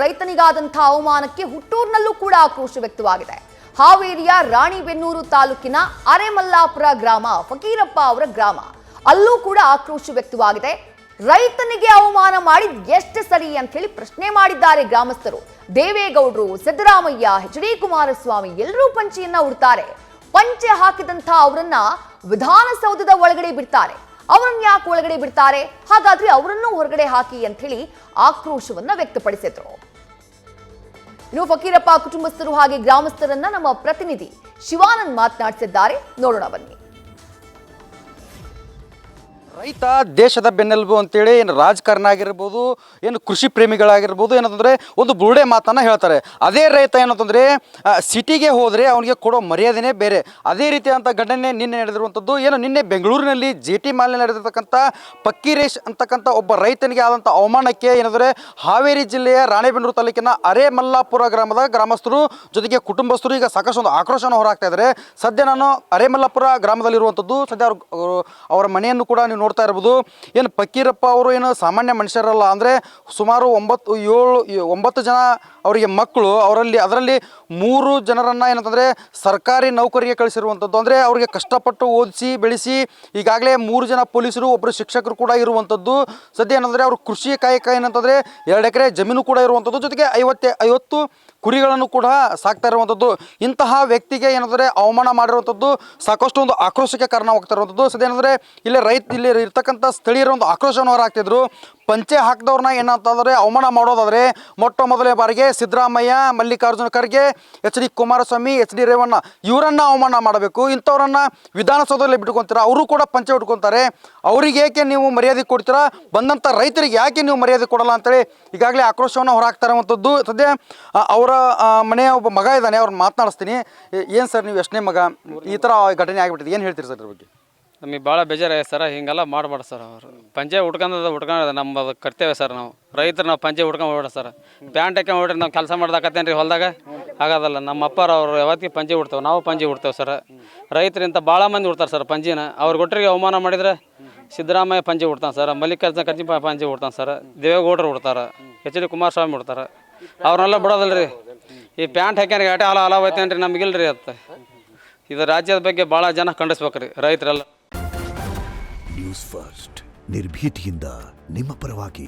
ರೈತನಿಗಾದಂತಹ ಅವಮಾನಕ್ಕೆ ಹುಟ್ಟೂರಿನಲ್ಲೂ ಕೂಡ ಆಕ್ರೋಶ ವ್ಯಕ್ತವಾಗಿದೆ. ಹಾವೇರಿಯ ರಾಣಿಬೆನ್ನೂರು ತಾಲೂಕಿನ ಅರೆಮಲ್ಲಾಪುರ ಗ್ರಾಮ ಫಕೀರಪ್ಪ ಅವರ ಗ್ರಾಮ. ಅಲ್ಲೂ ಕೂಡ ಆಕ್ರೋಶ ವ್ಯಕ್ತವಾಗಿದೆ. ರೈತನಿಗೆ ಅವಮಾನ ಮಾಡಿದ್ ಎಷ್ಟು ಸರಿ ಅಂತ ಹೇಳಿ ಪ್ರಶ್ನೆ ಮಾಡಿದ್ದಾರೆ ಗ್ರಾಮಸ್ಥರು. ದೇವೇಗೌಡರು, ಸಿದ್ದರಾಮಯ್ಯ, ಎಚ್.ಡಿ. ಕುಮಾರಸ್ವಾಮಿ ಎಲ್ಲರೂ ಪಂಚೆಯನ್ನ ಉಡ್ತಾರೆ. ಪಂಚೆ ಹಾಕಿದಂತ ಅವರನ್ನ ವಿಧಾನಸೌಧದ ಒಳಗಡೆ ಬಿಡ್ತಾರೆ. ಅವರನ್ನ ಯಾಕೆ ಒಳಗಡೆ ಬಿಡ್ತಾರೆ? ಹಾಗಾದ್ರೆ ಅವರನ್ನು ಹೊರಗಡೆ ಹಾಕಿ ಅಂತ ಹೇಳಿ ಆಕ್ರೋಶವನ್ನ ವ್ಯಕ್ತಪಡಿಸಿದ್ರು. ಇನ್ನು ಫಕೀರಪ್ಪ ಕುಟುಂಬಸ್ಥರು ಹಾಗೆ ಗ್ರಾಮಸ್ಥರನ್ನ ನಮ್ಮ ಪ್ರತಿನಿಧಿ ಶಿವಾನಂದ್ ಮಾತನಾಡಿಸಿದ್ದಾರೆ. ನೋಡೋಣ ಬನ್ನಿ. ರೈತ ದೇಶದ ಬೆನ್ನೆಲುಬು ಅಂತೇಳಿ ಏನು ರಾಜಕಾರಣ ಆಗಿರ್ಬೋದು, ಏನು ಕೃಷಿ ಪ್ರೇಮಿಗಳಾಗಿರ್ಬೋದು, ಏನಂತಂದರೆ ಒಂದು ಬುರುಡೆ ಮಾತನ್ನು ಹೇಳ್ತಾರೆ. ಅದೇ ರೈತ ಏನಂತಂದರೆ ಸಿಟಿಗೆ ಹೋದರೆ ಅವನಿಗೆ ಕೊಡೋ ಮರ್ಯಾದೆನೇ ಬೇರೆ. ಅದೇ ರೀತಿಯಾದಂಥ ಘಟನೆ ನಿನ್ನೆ ನಡೆದಿರುವಂಥದ್ದು. ಏನು ನಿನ್ನೆ ಬೆಂಗಳೂರಿನಲ್ಲಿ GT ಮಾಲ್ನಲ್ಲಿ ನಡೆದಿರ್ತಕ್ಕಂಥ ಫಕೀರೇಶ್ ಅಂತಕ್ಕಂಥ ಒಬ್ಬ ರೈತನಿಗೆ ಆದಂಥ ಅವಮಾನಕ್ಕೆ ಏನಂದರೆ ಹಾವೇರಿ ಜಿಲ್ಲೆಯ ರಾಣೆಬೆನ್ನೂರು ತಾಲೂಕಿನ ಅರೆಮಲ್ಲಾಪುರ ಗ್ರಾಮದ ಗ್ರಾಮಸ್ಥರು ಜೊತೆಗೆ ಕುಟುಂಬಸ್ಥರು ಈಗ ಸಾಕಷ್ಟು ಒಂದು ಆಕ್ರೋಶವನ್ನು ಹೊರಹಾಕ್ತಾ ಇದ್ದಾರೆ. ಸದ್ಯ ನಾನು ಅರೆಮಲ್ಲಾಪುರ ಗ್ರಾಮದಲ್ಲಿರುವಂಥದ್ದು. ಸದ್ಯ ಅವರ ಮನೆಯನ್ನು ಕೂಡ ನೀವು ನೋಡ್ತಾ ಇರ್ಬೋದು. ಏನು ಫಕೀರಪ್ಪ ಅವರು ಏನು ಸಾಮಾನ್ಯ ಮನುಷ್ಯರಲ್ಲ. ಅಂದರೆ ಸುಮಾರು 9 ಜನ ಅವರಿಗೆ ಮಕ್ಕಳು. ಅದರಲ್ಲಿ 3 ಜನರನ್ನು ಏನಂತಂದರೆ ಸರ್ಕಾರಿ ನೌಕರಿಗೆ ಕಳಿಸಿರುವಂಥದ್ದು. ಅಂದರೆ ಅವರಿಗೆ ಕಷ್ಟಪಟ್ಟು ಓದಿಸಿ ಬೆಳೆಸಿ ಈಗಾಗಲೇ 3 ಜನ ಪೊಲೀಸರು, ಒಬ್ಬರು ಶಿಕ್ಷಕರು ಕೂಡ ಇರುವಂಥದ್ದು. ಸದ್ಯ ಏನಂದರೆ ಅವರು ಕೃಷಿ ಕಾಯಕ ಏನಂತಂದರೆ 2 ಎಕರೆ ಜಮೀನು ಕೂಡ ಇರುವಂಥದ್ದು. ಜೊತೆಗೆ 50 ಕುರಿಗಳನ್ನು ಕೂಡ ಸಾಕ್ತಾ ಇರುವಂಥದ್ದು. ಇಂತಹ ವ್ಯಕ್ತಿಗೆ ಏನಂದರೆ ಅವಮಾನ ಮಾಡಿರುವಂಥದ್ದು ಸಾಕಷ್ಟು ಒಂದು ಆಕ್ರೋಶಕ್ಕೆ ಕಾರಣವಾಗ್ತಾ ಇರುವಂಥದ್ದು. ಸದ್ಯ ಏನಂದರೆ ಇಲ್ಲಿ ಇರ್ತಕ್ಕಂಥ ಸ್ಥಳೀಯರ ಒಂದು ಆಕ್ರೋಶವನ್ನು ಹೊರಹಾಕ್ತಿದ್ರು. ಪಂಚೆ ಹಾಕಿದವ್ರನ್ನ ಏನಂತಂದರೆ ಅವಮಾನ ಮಾಡೋದಾದರೆ ಮೊದಲನೇ ಬಾರಿಗೆ ಸಿದ್ದರಾಮಯ್ಯ, ಮಲ್ಲಿಕಾರ್ಜುನ ಖರ್ಗೆ, ಎಚ್.ಡಿ. ಕುಮಾರಸ್ವಾಮಿ, ಎಚ್.ಡಿ. ರೇವಣ್ಣ ಇವರನ್ನು ಅವಮಾನ ಮಾಡಬೇಕು. ಇಂಥವ್ರನ್ನ ವಿಧಾನಸೌಧದಲ್ಲಿ ಬಿಟ್ಕೊತೀರಾ, ಅವರು ಕೂಡ ಪಂಚೆ ಉಟ್ಕೊತಾರೆ. ಅವ್ರಿಗೆ ಏಕೆ ನೀವು ಮರ್ಯಾದೆ ಕೊಡ್ತೀರಾ? ಬಂದಂಥ ರೈತರಿಗೆ ಯಾಕೆ ನೀವು ಮರ್ಯಾದೆ ಕೊಡಲ್ಲ ಅಂತೇಳಿ ಈಗಾಗಲೇ ಆಕ್ರೋಶವನ್ನು ಹೊರಹಾಕ್ತಾ ಇರುವಂಥದ್ದು. ಸದ್ಯ ಅವರ ಮನೆಯ ಒಬ್ಬ ಮಗ ಇದ್ದಾನೆ, ಅವ್ರನ್ನ ಮಾತನಾಡಿಸ್ತೀನಿ. ಏನು ಸರ್, ನೀವು ಎಷ್ಟನೇ ಮಗ? ಈ ಥರ ಘಟನೆ ಆಗಿಬಿಟ್ಟಿದೆ, ಏನು ಹೇಳ್ತೀರಿ ಸರ್ ಇದ್ರ ಬಗ್ಗೆ? ನಮಗೆ ಭಾಳ ಬೇಜಾರಾಗಿದೆ ಸರ್. ಹಿಂಗೆಲ್ಲ ಮಾಡಬಾರ್ದು ಸರ್. ಅವರು ಪಂಚೆ ಉಟ್ಕೊಂಡದ ನಮ್ಮದು ಕರ್ತವ್ಯ ಸರ್. ನಾವು ರೈತರು ನಾವು ಪಂಚೆ ಉಟ್ಕೊಂಡ್ಬೇಡ ಸರ್. ಪ್ಯಾಂಟ್ ಹಾಕಿ ಹೊಡ್ರಿ ನಾವು ಕೆಲಸ ಮಾಡ್ದಾಕತ್ತೇನು ರೀ ಹೊಲ್ದಾಗ? ಆಗೋದಲ್ಲ. ನಮ್ಮ ಅಪ್ಪಾರ ಅವರು ಯಾವತ್ತಿಗೆ ಪಂಚೆ ಉಡ್ತೇವೆ, ನಾವು ಪಂಚೆ ಉಡ್ತೇವೆ ಸರ್. ರೈತರಿಂದ ಭಾಳ ಮಂದಿ ಉಡ್ತಾರೆ ಸರ್ ಪಂಚಿನ. ಅವ್ರ ಒಟ್ಟರಿಗೆ ಅವಮಾನ ಮಾಡಿದರೆ ಸಿದ್ದರಾಮಯ್ಯ ಪಂಚೆ ಉಡ್ತಾನೆ ಸರ್, ಮಲ್ಲಿಕಾರ್ಜುನ ಖರ್ಗೆ ಪಂಚೆ ಉಡ್ತಾನೆ ಸರ್, ದೇವೇಗೌಡರು ಉಡ್ತಾರೆ, ಎಚ್.ಡಿ. ಕುಮಾರಸ್ವಾಮಿ ಉಡ್ತಾರೆ. ಅವ್ರನ್ನೆಲ್ಲ ಬಿಡೋದಲ್ಲ ರೀ. ಈ ಪ್ಯಾಂಟ್ ಹಾಕ್ಯಾನ ಆಟ ಹಲಾವೈತೇನು ರೀ? ನಮಗಿಲ್ರಿ ಅಂತ. ಇದು ರಾಜ್ಯದ ಬಗ್ಗೆ ಭಾಳ ಜನ ಖಂಡಿಸ್ಬೇಕ್ರಿ ರೈತರೆಲ್ಲ. ನ್ಯೂಸ್ ಫಸ್ಟ್ ನಿರ್ಭೀತಿಯಿಂದ ನಿಮ್ಮ ಪರವಾಗಿ.